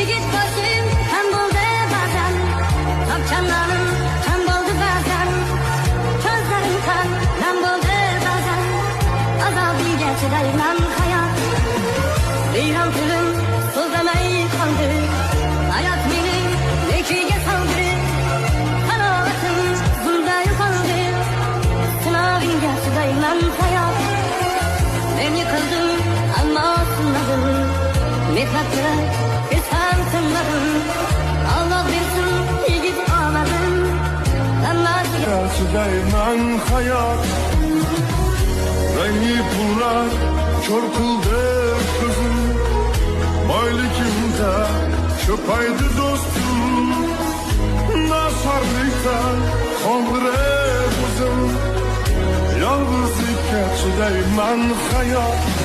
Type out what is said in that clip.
Yigit boshim ham bo'ldi ba'zan, topganlarim ham bo'ldi ba'zan, ko'zlarim ham nam bo'ldi ba'zan, azobiga chidayman hayot. Biyron tilim so'zlamay qoldi, hayot meni nekiga soldi, qanoatim zulda yo'qoldi, sinovingga chidayman hayot. Men yiqildim ammo sinmadim, mehnatga hech ham tinmadim, Alloh bersin yigit omadim, hammasiga chidayman hayot. Rengi pullar kör qildi ko'zim, boyligimda ko'paydi do'stim, nasarlikda qoldirib o'zim, yolg'izlikka chidayman hayot.